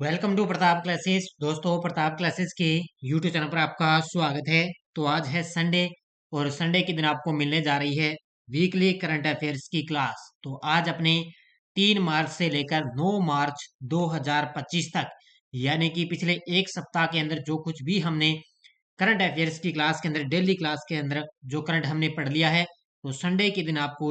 Welcome to Pratap classes. दोस्तों, Pratap classes के YouTube channel पर आपका स्वागत है। तो आज है संडे और संडे के दिन आपको मिलने जा रही है वीकली करंट अफेयर्स की क्लास। तो आज अपने 3 मार्च से लेकर 9 मार्च 2025 तक, यानी कि पिछले एक सप्ताह के अंदर जो कुछ भी हमने करंट अफेयर्स की क्लास के अंदर, डेली क्लास के अंदर जो करंट हमने पढ़ लिया है, तो संडे के दिन आपको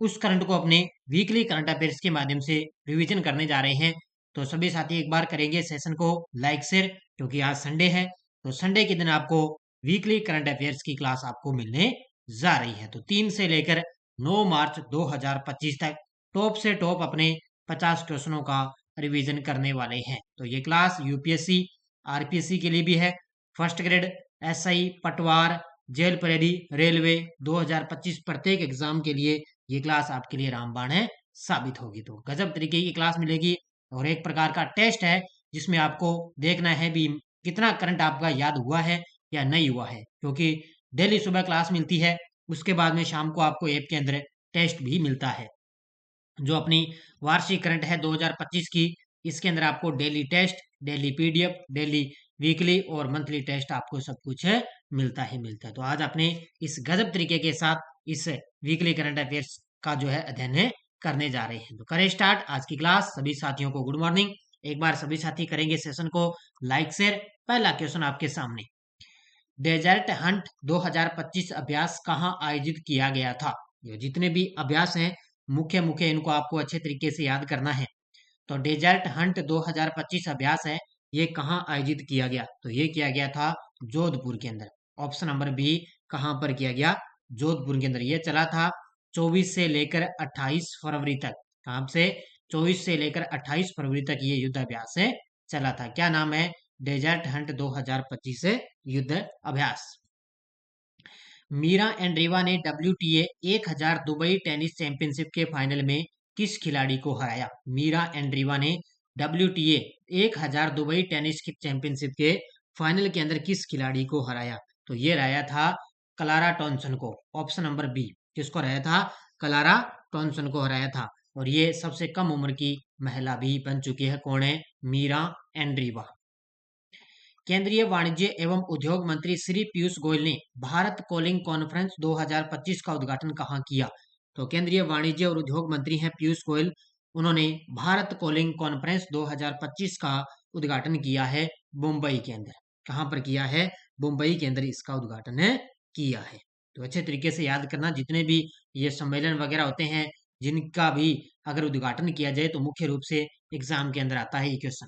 उस करंट को अपने वीकली करंट अफेयर्स के माध्यम से रिवीजन करने जा रहे हैं। तो सभी साथी एक बार करेंगे सेशन को लाइक शेयर, क्योंकि आज संडे है। तो संडे के दिन आपको वीकली करंट अफेयर्स की क्लास आपको मिलने जा रही है। तो 3 से लेकर 9 मार्च 2025 तक टॉप से टॉप अपने 50 क्वेश्चनों का रिवीजन करने वाले हैं। तो ये क्लास यूपीएससी, आरपीएससी के लिए भी है। फर्स्ट ग्रेड, एसआई, पटवार, जेल परेडी, रेलवे 2025 प्रत्येक एग्जाम के लिए ये क्लास आपके लिए रामबाण है साबित होगी। तो गजब तरीके की क्लास मिलेगी और एक प्रकार का टेस्ट है जिसमें आपको देखना है भी कितना करंट आपका याद हुआ है या नहीं हुआ है, क्योंकि डेली सुबह क्लास मिलती है, उसके बाद में शाम को आपको ऐप के अंदर टेस्ट भी मिलता है। जो अपनी वार्षिक करंट है 2025 की, इसके अंदर आपको daily test, daily PDF, daily weekly और मंथली टेस्ट आपको सब कुछ है मिलता है मिलता है। तो आज आपने इस गजब तरीके के साथ इस वीकली करंट अफेयर्स का जो है अध्ययन है करने जा रहे हैं। तो करें स्टार्ट आज की क्लास। सभी साथियों को गुड मॉर्निंग। एक बार सभी साथी करेंगे सेशन को लाइक शेयर। पहला क्वेश्चन आपके सामने, डेजर्ट हंट 2025 अभ्यास कहाँ आयोजित किया गया था? ये जितने भी अभ्यास हैं, मुख्य मुख्य इनको आपको अच्छे तरीके से याद करना है। तो डेजर्ट हंट 2025 अभ्यास है, ये कहाँ आयोजित किया गया? तो ये किया गया था जोधपुर के अंदर। ऑप्शन नंबर बी, कहाँ पर किया गया? जोधपुर के अंदर। ये चला था 24 से लेकर 28 फरवरी तक। कहाँ से? 24 से लेकर 28 फरवरी तक ये युद्ध अभ्यास है चला था। क्या नाम है? डेजर्ट हंट 2025 युद्ध अभ्यास। मीरा एंड रीवा ने WTA 1000 दुबई टेनिस चैंपियनशिप के फाइनल में किस खिलाड़ी को हराया? मीरा एंड रीवा ने WTA 1000 दुबई टेनिस की चैंपियनशिप के फाइनल के अंदर किस खिलाड़ी को हराया? तो ये हराया था क्लारा टॉनसन को। ऑप्शन नंबर बी, किसको हराया था? क्लारा टॉनसन को हराया था। और ये सबसे कम उम्र की महिला भी बन चुकी है। कौन है? मीरा एंड रीवा। केंद्रीय वाणिज्य एवं उद्योग मंत्री श्री पीयूष गोयल ने भारत कॉलिंग कॉन्फ्रेंस 2025 का उद्घाटन कहाँ किया? तो केंद्रीय वाणिज्य और उद्योग मंत्री हैं पीयूष गोयल। उन्होंने भारत कॉलिंग कॉन्फ्रेंस 2025 का उद्घाटन किया है मुंबई के अंदर। कहाँ पर किया है? मुंबई के अंदर इसका उद्घाटन है किया है। तो अच्छे तरीके से याद करना, जितने भी ये सम्मेलन वगैरह होते हैं, जिनका भी अगर उद्घाटन किया जाए तो मुख्य रूप से एग्जाम के अंदर आता है ये क्वेश्चन।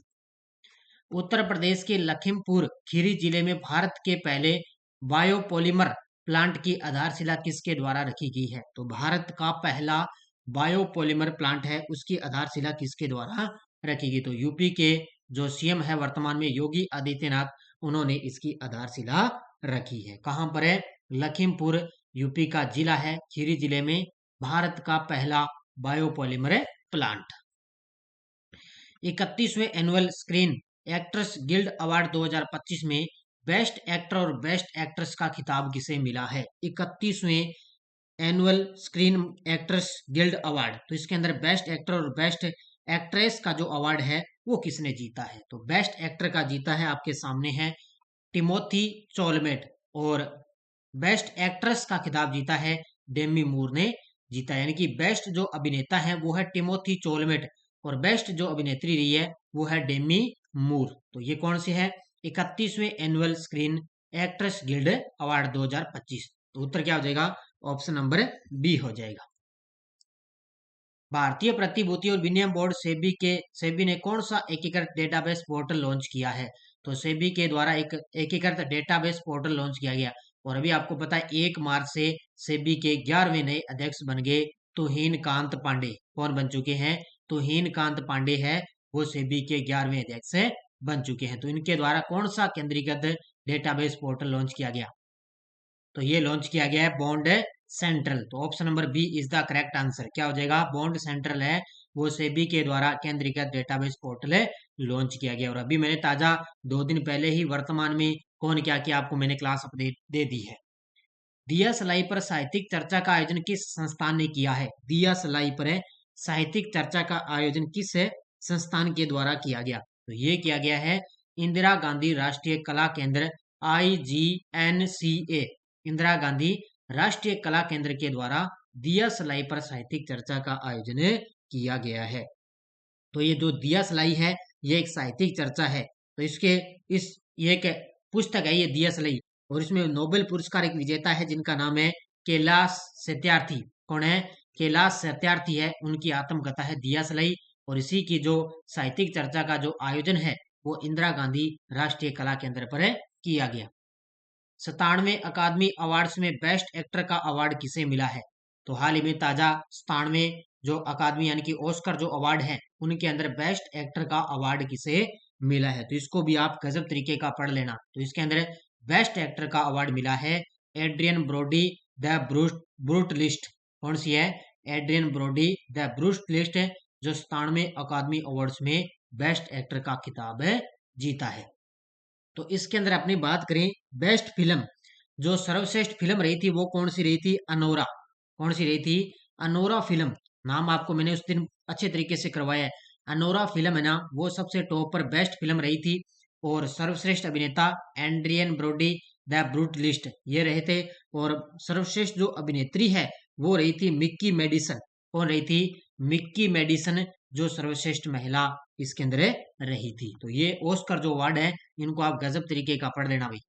उत्तर प्रदेश के लखीमपुर खीरी जिले में भारत के पहले बायोपॉलिमर प्लांट की आधारशिला किसके द्वारा रखी गई है? तो भारत का पहला बायोपॉलिमर प्लांट है, उसकी आधारशिला किसके द्वारा रखी गई? तो यूपी के जो सीएम है वर्तमान में, योगी आदित्यनाथ, उन्होंने इसकी आधारशिला रखी है। कहां पर है? लखीमपुर यूपी का जिला है, खीरी जिले में भारत का पहला बायोपॉलिमर प्लांट। 31वें annual Screen Actress Guild award 2025 में बेस्ट एक्टर और बेस्ट एक्ट्रेस का खिताब किसे मिला है? 31वें annual Screen Actress Guild award, तो इसके अंदर बेस्ट एक्टर और बेस्ट एक्ट्रेस का जो अवार्ड है वो किसने जीता है? तो बेस्ट एक्टर का जीता है, आपके सामने है, टिमोथी चोलमेट। और बेस्ट एक्ट्रेस का खिताब जीता है डेमी मूर ने जीता। यानी कि बेस्ट जो अभिनेता है वो है टिमोथी चोलमेट और बेस्ट जो अभिनेत्री रही है वो है डेमी मूर। तो ये कौन सी है? 31वें annual Screen Actress Guild award 2025। तो उत्तर क्या हो जाएगा? ऑप्शन नंबर बी हो जाएगा। भारतीय प्रतिभूति और विनिमय बोर्ड सेबी ने कौन सा एकीकृत डेटाबेस पोर्टल लॉन्च किया है? तो सेबी के द्वारा एक एकीकृत डेटाबेस पोर्टल लॉन्च किया गया। और अभी आपको पता है 1 मार्च से सेबी के 11वें नए अध्यक्ष बन गए तुहिन कांत पांडे। कौन बन चुके हैं? तुहिन कांत पांडे है, वो सेबी के 11वें अध्यक्ष बन चुके हैं। तो इनके द्वारा कौन सा केंद्रीकृत डेटाबेस पोर्टल लॉन्च किया गया? तो ये लॉन्च किया गया है बॉन्ड सेंट्रल। तो option number B is the correct answer. क्या हो जाएगा? बॉन्ड सेंट्रल है, वो सेबी के द्वारा केंद्रीकृत डेटाबेस पोर्टल है लॉन्च किया गया। और अभी मैंने ताजा 2 दिन पहले ही वर्तमान में कौन क्या किया आपको मैंने क्लास अपडेट दे दी है। दिया सलाई पर साहित्यिक चर्चा का आयोजन किस संस्थान ने किया है? दिया सलाई पर साहित्यिक चर्चा का आयोजन किस संस्थान के द्वारा किया गया। तो ये किया गया है इंदिरा गांधी राष्ट्रीय कला केंद्र IGNCA, इंदिरा गांधी राष्ट्रीय कला केंद्र के द्वारा दिया सलाई पर साहित्यिक चर्चा का आयोजन किया गया है। तो ये जो दिया सलाई है ये एक साहित्यिक चर्चा है। तो इसके इस ये एक पुस्तक है ये दिया सलाई, और इसमें नोबेल पुरस्कार एक विजेता है जिनका नाम है कैलाश सत्यार्थी। कौन है? कैलाश सत्यार्थी है, उनकी आत्मकथा है दिया सलाई। और इसी की जो साहित्यिक चर्चा का जो आयोजन है वो इंदिरा गांधी राष्ट्रीय कला केंद्र पर किया गया। 97 अकादमी अवार्ड्स में बेस्ट एक्टर का अवार्ड किसे मिला है? तो हाल ही में ताजा 97 जो अकादमी यानी कि ऑस्कर जो अवार्ड है उनके अंदर बेस्ट एक्टर का अवार्ड किसे मिला है? तो इसको भी आप गजब तरीके का पढ़ लेना। तो इसके अंदर बेस्ट एक्टर का अवार्ड मिला है Adrien Brody the Brutalist. कौन सी है? Adrien Brody the Brutalist, जो 97 अकादमी अवार्ड्स में बेस्ट एक्टर का खिताब जीता है। तो इसके अंदर अपनी बात करें बेस्ट फिल्म, जो सर्वश्रेष्ठ फिल्म रही थी वो कौन सी रही थी? अनोरा। कौन सी रही थी? Anora film. नाम आपको मैंने उस दिन अच्छे तरीके से करवाया है। अनोरा फिल्म है ना, वो सबसे टॉप पर बेस्ट फिल्म रही थी। और सर्वश्रेष्ठ अभिनेता Adrian Brodie the brute list ये रहे थे। और सर्वश्रेष्ठ जो अभिनेत्री है वो रही थी मिक्की मेडिसन। कौन रही थी? मिक्की मेडिसन, जो सर्वश्रेष्ठ महिला इसके अंदर रही थी। तो ये ऑस्कर जो अवार्ड है इनको आप गजब तरीके का पढ़ लेना भाई।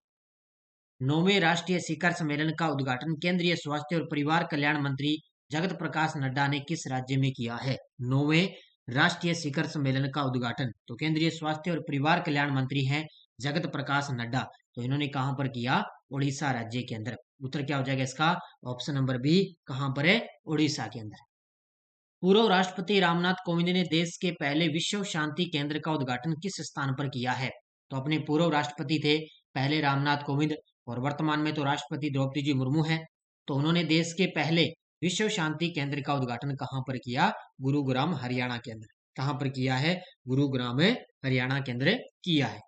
9वें राष्ट्रीय शिखर सम्मेलन का उद्घाटन केंद्रीय स्वास्थ्य और परिवार कल्याण मंत्री जगत प्रकाश नड्डा ने किस राज्य में किया है? 9वें राष्ट्रीय शिखर सम्मेलन का उद्घाटन तो केंद्रीय स्वास्थ्य और परिवार कल्याण मंत्री हैं जगत प्रकाश नड्डा। तो इन्होंने कहां पर किया? उड़ीसा राज्य के अंदर। उत्तर क्या हो जाएगा इसका? Option number B. कहां पर है? उड़ीसा के अंदर। पूर्व राष्ट्रपति रामनाथ कोविंद ने देश के पहले विश्व शांति केंद्र का उद्घाटन किस स्थान पर किया है? तो अपने पूर्व राष्ट्रपति थे पहले रामनाथ कोविंद, और वर्तमान में तो राष्ट्रपति द्रौपदी जी मुर्मू हैं। तो उन्होंने देश के पहले विश्व शांति केंद्र का उद्घाटन कहां पर किया? गुरुग्राम हरियाणा के अंदर। कहां पर किया है? गुरुग्राम हरियाणा के अंदर किया है।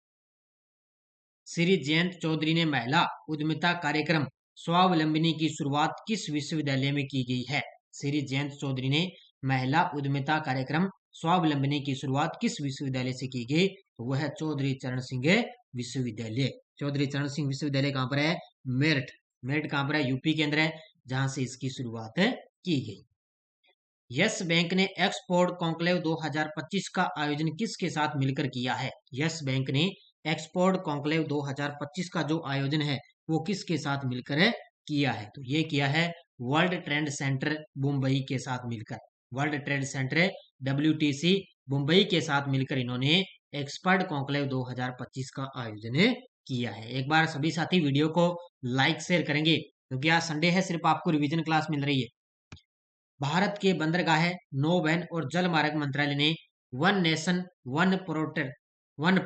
श्री जयंत चौधरी ने महिला उद्यमिता कार्यक्रम स्वावलंबनी की शुरुआत किस विश्वविद्यालय में की गई है? श्री जयंत चौधरी ने महिला उद्यमिता कार्यक्रम स्वावलंबनी की शुरुआत किस विश्वविद्यालय से की गई? तो वह है चौधरी चरण सिंह विश्वविद्यालय। चौधरी चरण सिंह विश्वविद्यालय कहां पर है? मेरठ। मेरठ कहां पर है? यूपी के अंदर है, जहां से इसकी शुरुआत की गई। यस बैंक ने एक्सपोर्ट कॉन्क्लेव 2025 का आयोजन किसके साथ मिलकर किया है? यस बैंक ने एक्सपोर्ट कॉन्क्लेव 2025 का जो आयोजन है वो किसके साथ मिलकर किया है? तो ये किया है वर्ल्ड ट्रेड सेंटर मुंबई के साथ मिलकर। World trade centre WTC Mumbai के साथ मिलकर इन्होंने एक्सपर्ट कॉन्क्लेव 2025 का आयोजन किया है। एक बार सभी साथी वीडियो को लाइक शेयर करेंगे, क्योंकि आज संडे है, सिर्फ आपको रिवीजन क्लास मिल रही है। भारत के बंदरगाह, नौवहन और जल मार्ग मंत्रालय ने one nation one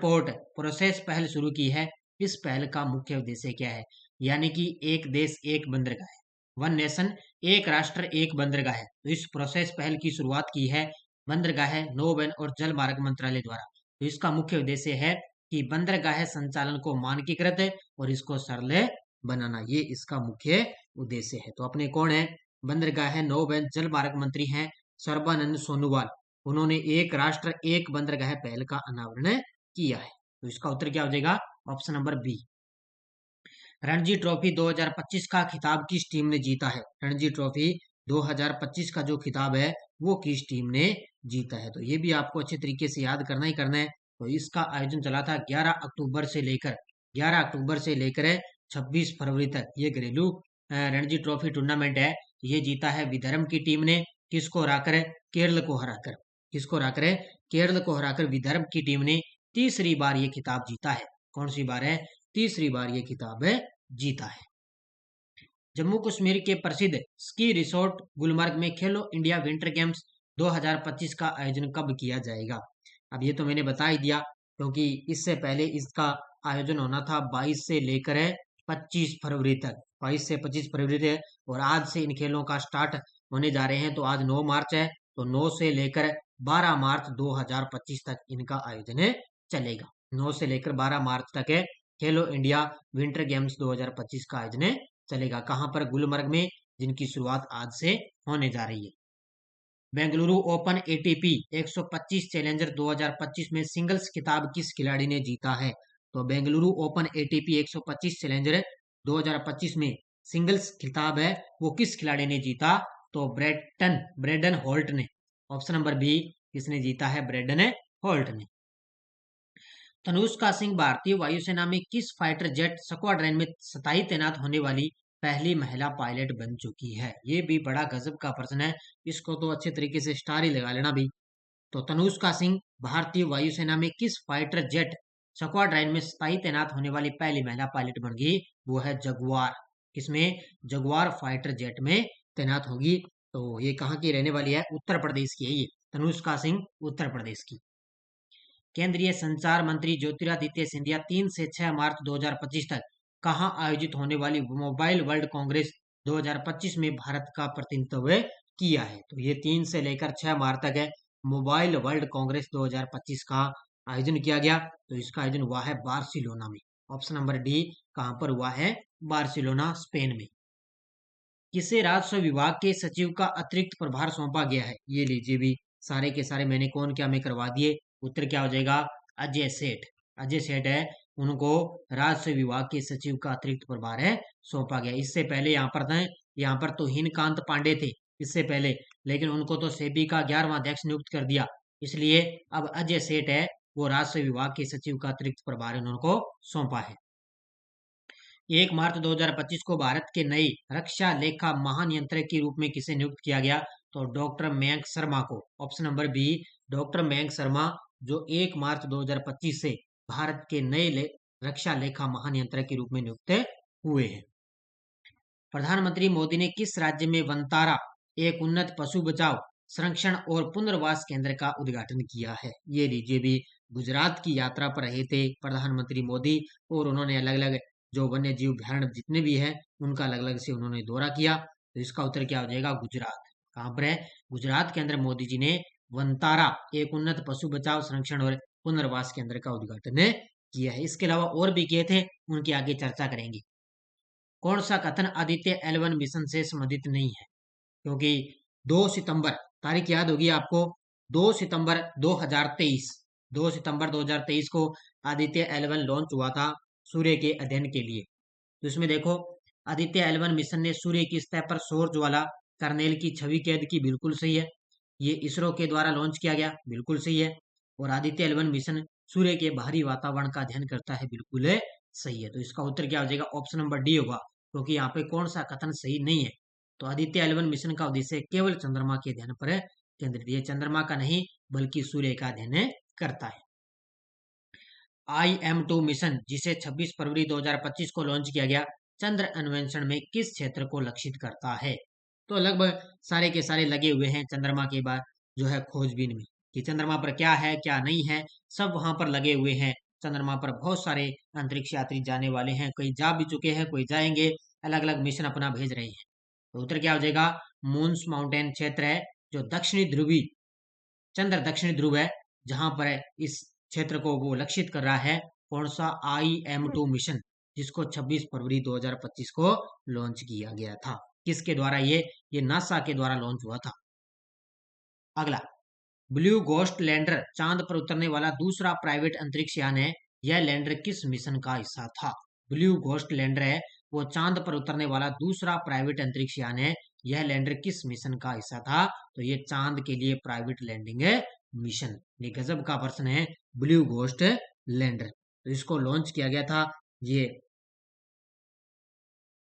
port process पहल शुरू की है। इस पहल का मुख्य उद्देश्य क्या है? यानी कि एक देश एक बंदरगाह, वन नेशन एक राष्ट्र एक बंदरगाह है। तो इस प्रोसेस पहल की शुरुआत की है बंदरगाह, नौवहन और जल मार्ग मंत्रालय द्वारा। तो इसका मुख्य उद्देश्य है कि बंदरगाह संचालन को मानकीकृत और इसको सरल बनाना, ये इसका मुख्य उद्देश्य है। तो अपने कौन है? बंदरगाह, नौवहन, जल मार्ग मंत्री हैं सर्बानंद सोनोवाल। उन्होंने एक राष्ट्र एक बंदरगाह पहल का अनावरण किया है। तो इसका उत्तर क्या हो जाएगा? Option number B. Ranji trophy 2025 का खिताब किस टीम ने जीता है? रणजी ट्रॉफी 2025 का जो खिताब है वो किस टीम ने जीता है? तो ये भी आपको अच्छे तरीके से याद करना ही करना है। तो इसका आयोजन चला था 11 अक्टूबर से लेकर 26 फरवरी तक। ये घरेलू रणजी ट्रॉफी टूर्नामेंट है। ये जीता है विदर्भ की टीम ने। किसको हराकर? केरल को हराकर। किसको हराकर? केरल को हराकर विदर्भ की टीम ने तीसरी बार ये खिताब जीता है। कौन सी बार है? तीसरी बार ये खिताब जीता है। जम्मू कश्मीर के प्रसिद्ध स्की रिसोर्ट गुलमर्ग में खेलो इंडिया विंटर गेम्स 2025 का आयोजन कब किया जाएगा? अब ये तो मैंने बता ही दिया, क्योंकि इससे पहले इसका आयोजन होना था 22 से लेकर 25 फरवरी तक। 22 से 25 फरवरी तक, और आज से इन खेलों का स्टार्ट होने जा रहे हैं। तो आज 9 मार्च है, तो 9 से लेकर 12 मार्च 2025 तक इनका आयोजन चलेगा। 9 से लेकर 12 मार्च तक है खेलो इंडिया विंटर गेम्स 2025 का आयोजन चलेगा। कहां पर? गुलमर्ग में, जिनकी शुरुआत आज से होने जा रही है। बेंगलुरु ओपन एटीपी 125 चैलेंजर 2025 में सिंगल्स खिताब किस खिलाड़ी ने जीता है? तो बेंगलुरु ओपन एटीपी 125 चैलेंजर 2025 में सिंगल्स खिताब है वो किस खिलाड़ी ने जीता? तो ब्रेडन होल्ट ने। ऑप्शन नंबर बी, किसने जीता है? ब्रेडन होल्ट ने। तनुष्का सिंह भारतीय वायुसेना में किस फाइटर जेट स्क्वाड्रन में स्थायी तैनात होने वाली पहली महिला पायलट बन चुकी है? ये भी बड़ा गजब का प्रश्न है, इसको तो अच्छे तरीके से स्टार ही लगा लेना भी। तो तनुष्का सिंह भारतीय वायुसेना में किस फाइटर जेट स्क्वाड्रन में स्थायी तैनात होने वाली पहली महिला पायलट बन गई? वो है जगुआर। किसमें? जगुआर फाइटर जेट में तैनात होगी। तो ये कहाँ की रहने वाली है? उत्तर प्रदेश की है ये, तनुष्का सिंह उत्तर प्रदेश की। केंद्रीय संचार मंत्री ज्योतिरादित्य सिंधिया 3 से 6 मार्च 2025 तक कहां आयोजित होने वाली मोबाइल वर्ल्ड कांग्रेस 2025 में भारत का प्रतिनिधित्व किया है? तो ये 3 से लेकर 6 मार्च तक है, मोबाइल वर्ल्ड कांग्रेस 2025 का आयोजन किया गया। तो इसका आयोजन हुआ है बार्सिलोना में। ऑप्शन नंबर डी, कहां पर हुआ है? बार्सिलोना, स्पेन में। किसे राजस्व विभाग के सचिव का अतिरिक्त प्रभार सौंपा गया है? ये लीजिए भी, सारे के सारे मैंने कौन क्या में करवा दिए। उत्तर क्या हो जाएगा? अजय सेठ। अजय सेठ है, उनको राजस्व विभाग के सचिव का अतिरिक्त प्रभार है सौंपा गया। इससे पहले यहाँ पर तो हिनकांत पांडे थे इससे पहले, लेकिन उनको तो सेबी का 11वां अध्यक्ष नियुक्त कर दिया, इसलिए अब अजय सेठ है वो राजस्व विभाग के सचिव का अतिरिक्त प्रभार उनको सौंपा है। 1 मार्च 2025 को भारत के नए रक्षा लेखा महानियंत्रक के रूप में किसे नियुक्त किया गया? तो डॉक्टर मयंक शर्मा को। Option number B, doctor Mayank Sharma, जो 1 मार्च 2025 से भारत के नए रक्षा लेखा महानियंत्रक के रूप में नियुक्त हुए हैं। प्रधानमंत्री मोदी ने किस राज्य में वनतारा, एक उन्नत पशु बचाव, संरक्षण और पुनर्वास केंद्र का उद्घाटन किया है? ये लीजिए भी, गुजरात की यात्रा पर रहे थे प्रधानमंत्री मोदी और उन्होंने अलग अलग जो वन्य जीव अभ्यारण्य जितने भी हैं उनका अलग अलग से उन्होंने दौरा किया। तो इसका उत्तर क्या हो जाएगा? गुजरात। कहाँ पर है? गुजरात के अंदर मोदी जी ने वनतारा, एक उन्नत पशु बचाव, संरक्षण और पुनर्वास केंद्र का उद्घाटन किया है। इसके अलावा और भी किए थे, उनकी आगे चर्चा करेंगे। कौन सा कथन आदित्य L1 मिशन से संबंधित नहीं है? क्योंकि 2 सितंबर, तारीख याद होगी आपको, 2 सितंबर 2023, 2 सितंबर 2023 को आदित्य L1 लॉन्च हुआ था सूर्य के अध्ययन के लिए। तो इसमें देखो, आदित्य L1 मिशन ने सूर्य की सतह पर सौर ज्वाला कर्नेल की छवि कैद की, बिल्कुल सही है। ये इसरो के द्वारा लॉन्च किया गया, बिल्कुल सही है। और आदित्य L1 मिशन सूर्य के बाहरी वातावरण का अध्ययन करता है, बिल्कुल सही है। तो इसका उत्तर क्या हो जाएगा? ऑप्शन नंबर डी होगा, क्योंकि यहाँ पे कौन सा कथन सही नहीं है? तो आदित्य L1 मिशन का उद्देश्य केवल चंद्रमा के अध्ययन पर केंद्रित, ये चंद्रमा का नहीं बल्कि सूर्य का अध्ययन करता है। IM2 मिशन, जिसे 26 फरवरी 2025 को लॉन्च किया गया, चंद्र अन्वेषण में किस क्षेत्र को लक्षित करता है? तो लगभग सारे के सारे लगे हुए हैं चंद्रमा के बाद जो है खोजबीन में, कि चंद्रमा पर क्या है क्या नहीं है, सब वहां पर लगे हुए हैं। चंद्रमा पर बहुत सारे अंतरिक्ष यात्री जाने वाले हैं, कोई जा भी चुके हैं, कोई जाएंगे, अलग अलग मिशन अपना भेज रहे हैं। तो उत्तर क्या हो जाएगा? मून्स माउंटेन क्षेत्र है, जो दक्षिणी ध्रुवी, चंद्र दक्षिणी ध्रुव है, जहां पर इस क्षेत्र को वो लक्षित कर रहा है। कौन सा? IM2 मिशन, जिसको 26 फरवरी 2025 को लॉन्च किया गया था। किसके द्वारा? ये नासा के द्वारा लॉन्च हुआ था। अगला, ब्लू घोस्ट लैंडर चांद पर उतरने वाला दूसरा प्राइवेट अंतरिक्ष यान है, यह लैंडर किस मिशन का हिस्सा था? ब्लू घोस्ट लैंडर है, वो चांद पर उतरने वाला दूसरा प्राइवेट अंतरिक्ष यान है, यह लैंडर किस मिशन का हिस्सा था? तो ये चांद के लिए प्राइवेट लैंडिंग है मिशन। ये गजब का प्रश्न है, ब्लू घोस्ट लैंडर। तो इसको लॉन्च किया गया था,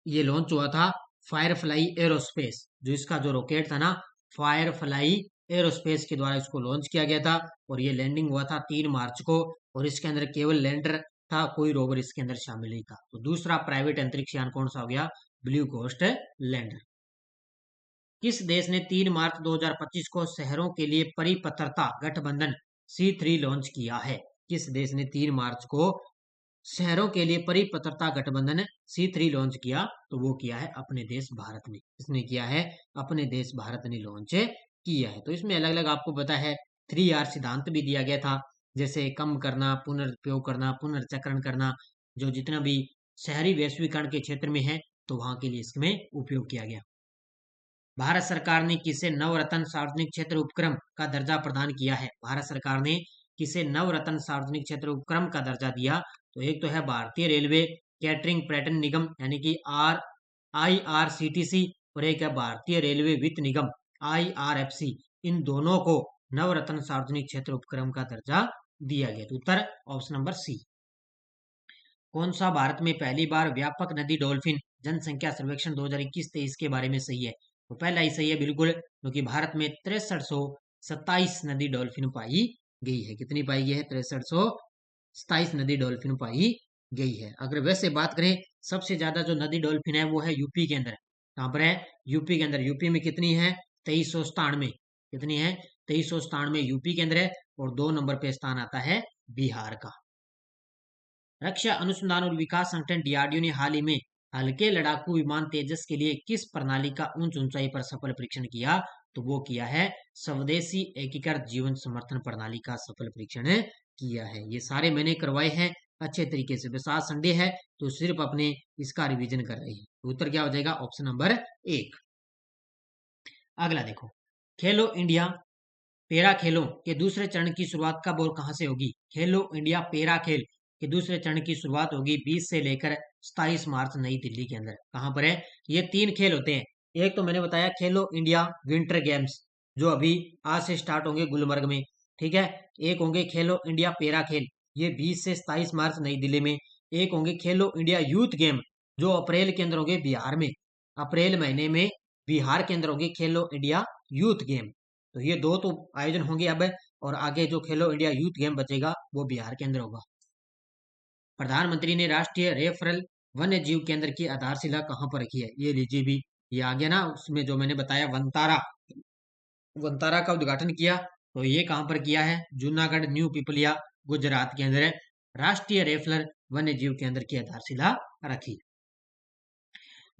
ये लॉन्च हुआ था फायरफ्लाई एरोस्पेस, जो इसका जो रॉकेट था ना, फायरफ्लाई एरोस्पेस के द्वारा इसको लॉन्च किया गया था। और ये लैंडिंग हुआ था 3 मार्च को, और इसके अंदर केवल लैंडर था, कोई रोवर इसके अंदर शामिल नहीं था। तो दूसरा प्राइवेट अंतरिक्ष यान कौन सा हो गया? Blue ghost lander. किस देश ने 3 मार्च 2025 को शहरों के लिए परिपत्रता गठबंधन C3 लॉन्च किया है? किस देश ने 3 मार्च को शहरों के लिए परिपत्रता गठबंधन C3 लॉन्च किया? तो वो किया है अपने देश भारत ने। इसने किया है अपने देश भारत ने लॉन्च किया है। तो इसमें अलग अलग आपको पता है 3R सिद्धांत भी दिया गया था, जैसे कम करना, पुनर्उपयोग करना, पुनर्चक्रण करना, जो जितना भी शहरी वैश्वीकरण के क्षेत्र में है तो वहां के लिए इसमें उपयोग किया गया। भारत सरकार ने किसे नवरत्न सार्वजनिक क्षेत्र उपक्रम का दर्जा प्रदान किया है? भारत सरकार ने किसे नवरत्न सार्वजनिक क्षेत्र उपक्रम का दर्जा दिया? तो एक तो है भारतीय रेलवे कैटरिंग पर्यटन निगम यानी कि IRCTC, और एक है भारतीय रेलवे वित्त निगम IRFC। इन दोनों को नवरत्न सार्वजनिक क्षेत्र उपक्रम का दर्जा दिया गया। तो उत्तर ऑप्शन नंबर सी। कौन सा भारत में पहली बार व्यापक नदी डॉल्फिन जनसंख्या सर्वेक्षण 2021-23 के बारे में सही है? तो पहला ही सही है बिल्कुल, क्योंकि भारत में 6327 नदी डॉल्फिन पाई गई है। कितनी पाई गई है? 6327 नदी डॉल्फिन पाई गई है। अगर वैसे बात करें सबसे ज्यादा जो नदी डॉल्फिन है वो है यूपी के अंदर। कहाँ पर है? यूपी के अंदर। यूपी में कितनी है? 2397। कितनी है? 2397 यूपी के अंदर है। और 2 नंबर पे स्थान आता है बिहार का। रक्षा अनुसंधान और विकास संगठन DRDO ने हाल ही में हल्के लड़ाकू विमान तेजस के लिए किस प्रणाली का उच्च ऊंचाई पर सफल परीक्षण किया? तो वो किया है स्वदेशी एकीकृत जीवन समर्थन प्रणाली का सफल परीक्षण किया है। ये सारे मैंने करवाए हैं अच्छे तरीके से। बस आज संडे है तो सिर्फ अपने इसका रिवीजन कर रही है। तो उत्तर क्या हो जाएगा? Option number 1। अगला देखो, खेलो इंडिया पेरा खेलों के दूसरे चरण की शुरुआत कब और कहां से होगी? खेलो इंडिया पेरा खेल के दूसरे चरण की शुरुआत होगी 20 से लेकर 27 मार्च नई दिल्ली के अंदर। कहां पर है? ये 3 खेल होते हैं। एक तो मैंने बताया खेलो इंडिया विंटर गेम्स, जो अभी आज से स्टार्ट होंगे गुलमर्ग में, ठीक है। एक होंगे खेलो इंडिया पेरा खेल, ये 20 से 27 मार्च नई दिल्ली में। एक होंगे खेलो इंडिया यूथ गेम, जो अप्रैल के अंदर होंगे बिहार में। अप्रैल महीने में बिहार के अंदर होंगे खेलो इंडिया यूथ गेम। तो ये 2 तो आयोजन होंगे अब, और आगे जो खेलो इंडिया यूथ गेम बचेगा वो बिहार के अंदर होगा। प्रधानमंत्री ने राष्ट्रीय रेफरल वन्य जीव केंद्र की आधारशिला कहां पर रखी है? ये लीजिए भी, ये आ गया ना, उसमें जो मैंने बताया वनतारा, वनतारा का उद्घाटन किया। तो ये कहां पर किया है? जूनागढ़ न्यू पिपलिया गुजरात के अंदर है। राष्ट्रीय रेफरल वन्य जीव केंद्र की आधारशिला रखी।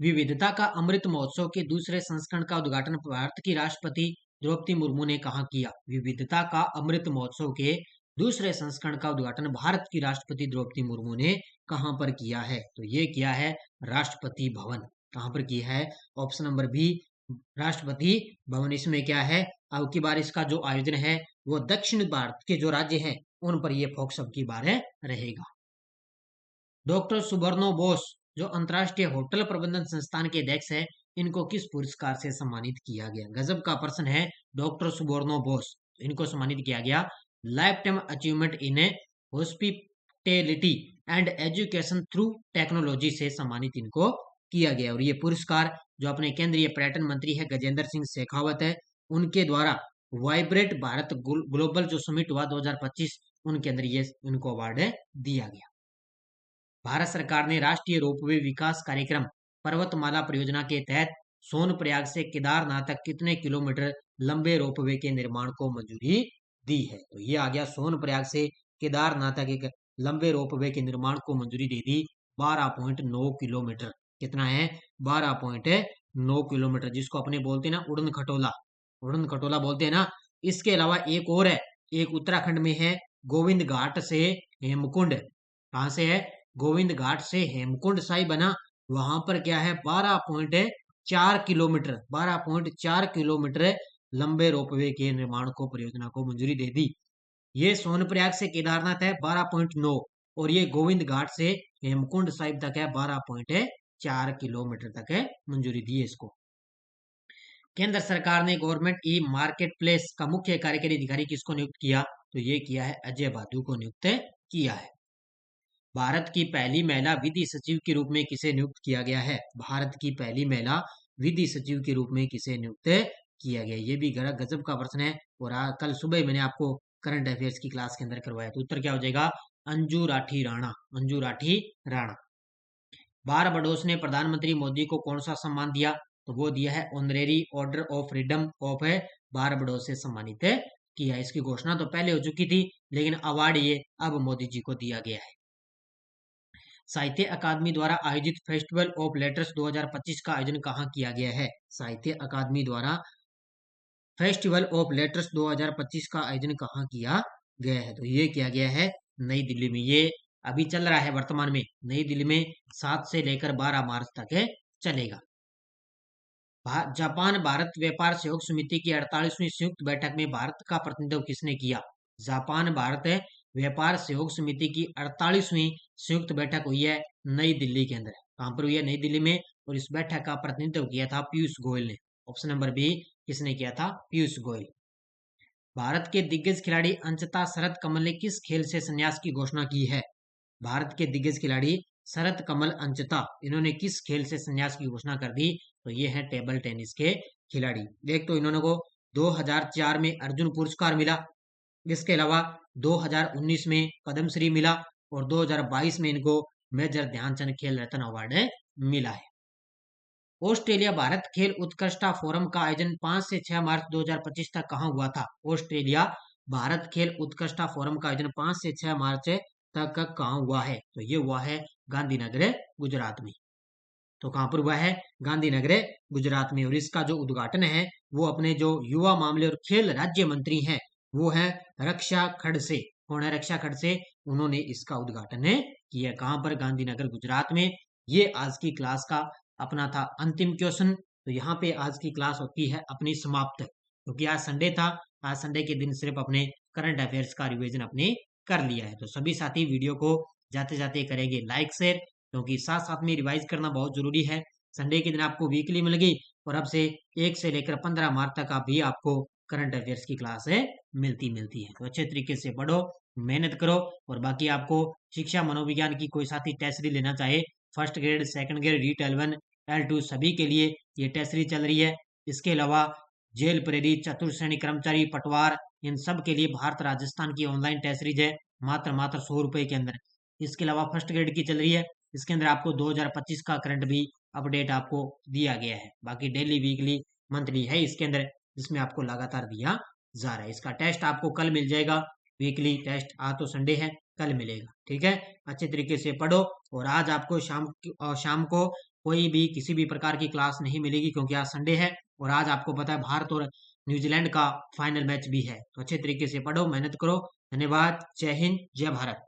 विविधता का अमृत महोत्सव के दूसरे संस्करण का उद्घाटन भारत की राष्ट्रपति द्रौपदी मुर्मू ने कहा किया? विविधता का अमृत महोत्सव के दूसरे संस्करण का उद्घाटन भारत की राष्ट्रपति द्रौपदी मुर्मू ने कहां पर किया है? तो ये किया है राष्ट्रपति भवन। कहां पर किया है? Option number B, Rashtrapati Bhavan. इसमें क्या है, अब की बार इसका जो आयोजन है वो दक्षिण भारत के जो राज्य हैं उन पर ये फोकस अब की बार रहेगा। डॉक्टर सुबर्णो बोस, जो अंतर्राष्ट्रीय होटल प्रबंधन संस्थान के अध्यक्ष है, इनको किस पुरस्कार से सम्मानित किया गया? गजब का प्रश्न है। डॉक्टर सुबर्णो बोस, इनको सम्मानित किया गया life time achievement in hospitality and education through technology से सम्मानित इनको किया गया। और ये पुरस्कार जो अपने केंद्रीय पर्यटन मंत्री है गजेंद्र सिंह शेखावत है, उनके द्वारा वाइब्रेट भारत ग्लोबल जो समिट हुआ 2025, उनके अंदर ये उनको अवार्ड दिया गया। भारत सरकार ने राष्ट्रीय रोपवे विकास कार्यक्रम पर्वतमाला परियोजना के तहत सोनप्रयाग से केदारनाथ तक कितने किलोमीटर लंबे रोपवे के निर्माण को मंजूरी दी है? तो ये आ गया सोनप्रयाग से केदारनाथ तक एक लंबे रोपवे के निर्माण को मंजूरी दे दी 12.9 किलोमीटर। कितना है? 12.9 किलोमीटर, जिसको अपने बोलते हैं ना उड़न खटोला, उड़न खटोला बोलते हैं ना। इसके अलावा एक और है, एक उत्तराखंड में है गोविंद घाट से हेमकुंड। कहां से है? गोविंद घाट से हेमकुंड साहिब बना, वहां पर क्या है 12.4 किलोमीटर, 12.4 किलोमीटर लंबे रोपवे के निर्माण को परियोजना को मंजूरी दे दी। ये सोनप्रयाग से केदारनाथ है 12.9, और ये गोविंद घाट से हेमकुंड साहिब तक है 12.4 किलोमीटर तक है मंजूरी दी है इसको। केंद्र सरकार ने गवर्नमेंट ई मार्केट प्लेस का मुख्य कार्यकारी अधिकारी किसको नियुक्त किया? तो ये किया है अजय भादु को नियुक्त किया है। भारत की पहली महिला विधि सचिव के रूप में किसे नियुक्त किया गया है? भारत की पहली महिला विधि सचिव के रूप में किसे नियुक्त किया गया? ये भी गजब का प्रश्न है, और कल सुबह मैंने आपको करंट अफेयर्स की क्लास के अंदर करवाया। तो उत्तर क्या हो जाएगा? अंजू राठी राणा, अंजू राठी राणा। बारबाडोस ने प्रधानमंत्री मोदी को कौन सा सम्मान दिया? तो वो दिया है honorary order of freedom of Barbados से सम्मानित किया। इसकी घोषणा तो पहले हो चुकी थी, लेकिन अवार्ड ये अब मोदी जी को दिया गया है। साहित्य अकादमी द्वारा आयोजित फेस्टिवल ऑफ लेटर्स 2025 का आयोजन कहाँ किया गया है? साहित्य अकादमी द्वारा फेस्टिवल ऑफ लेटर्स 2025 का आयोजन कहाँ किया गया है? तो ये किया गया है नई दिल्ली में। ये अभी चल रहा है वर्तमान में, नई दिल्ली में 7 से लेकर 12 मार्च तक चलेगा। जापान भारत व्यापार सहयोग समिति की 48वीं संयुक्त बैठक में भारत का प्रतिनिधित्व किसने किया? जापान भारत व्यापार सहयोग समिति की 48वीं संयुक्त बैठक हुई है नई दिल्ली के अंदर। कहां पर हुई है? नई दिल्ली में। और इस बैठक का प्रतिनिधित्व किया था पीयूष गोयल ने। ऑप्शन नंबर बी, किसने किया था? पीयूष गोयल। भारत के दिग्गज खिलाड़ी अंचिता शरत कमल ने किस खेल से संन्यास की घोषणा की है? भारत के दिग्गज खिलाड़ी शरत कमल अंचिता, इन्होंने किस खेल से संन्यास की घोषणा कर दी? तो ये है टेबल टेनिस के खिलाड़ी। देख तो इन्होंने को 2004 में अर्जुन पुरस्कार मिला, इसके अलावा 2019 में पद्मश्री मिला और 2022 में इनको मेजर ध्यानचंद खेल रत्न अवार्ड मिला है। ऑस्ट्रेलिया भारत खेल उत्कृष्टता फोरम का आयोजन 5 से 6 मार्च 2025 तक कहां हुआ था? ऑस्ट्रेलिया भारत खेल उत्कृष्टता फोरम का आयोजन 5 से 6 मार्च तक कहां हुआ है? तो ये हुआ है गांधीनगर गुजरात में। तो कहां पर हुआ है? गांधीनगर गुजरात में। और इसका जो उद्घाटन है वो अपने जो युवा मामले और खेल राज्य मंत्री हैं वो है रक्षा खड़से। कौन है? रक्षा खड़से। उन्होंने इसका उद्घाटन किया। कहां पर? गांधीनगर गुजरात में। ये आज की क्लास का अपना था अंतिम क्वेश्चन। तो यहाँ पे आज की क्लास होती है अपनी समाप्त, क्योंकि आज संडे था। आज संडे के दिन सिर्फ अपने करंट अफेयर्स का रिवीजन अपने कर लिया है। तो सभी साथी वीडियो को जाते जाते करेंगे लाइक शेयर, क्योंकि साथ साथ में रिवाइज करना बहुत जरूरी है। संडे के दिन आपको वीकली मिलेगी और अब से 1 से लेकर 15 मार्च तक भी आपको करंट अफेयर्स की क्लास मिलती है। तो अच्छे तरीके से पढ़ो, मेहनत करो। और बाकी आपको शिक्षा मनोविज्ञान की कोई साथी टेस्ट सीरीज लेना चाहे, first grade, second grade, REET L1 L2 सभी के लिए ये टेस्ट सीरीज चल रही है। इसके अलावा जेल प्रेरित, चतुर्थ श्रेणी कर्मचारी, पटवार, इन सब के लिए भारत राजस्थान की ऑनलाइन टेस्ट सीरीज है मात्र 100 रुपए के अंदर। इसके अलावा फर्स्ट ग्रेड की चल रही है, इसके अंदर आपको 2025 का करंट भी अपडेट आपको दिया गया है। बाकी डेली, वीकली, मंथली है इसके अंदर, जिसमें आपको लगातार दिया जा रहा है। इसका टेस्ट आपको कल मिल जाएगा। वीकली टेस्ट आज तो संडे है, कल मिलेगा। ठीक है, अच्छे तरीके से पढ़ो। और आज आपको शाम को कोई भी किसी भी प्रकार की क्लास नहीं मिलेगी, क्योंकि आज संडे है और आज आपको पता है भारत और न्यूजीलैंड का फाइनल मैच भी है। तो अच्छे तरीके से पढ़ो, मेहनत करो। धन्यवाद। जय हिंद, जय भारत।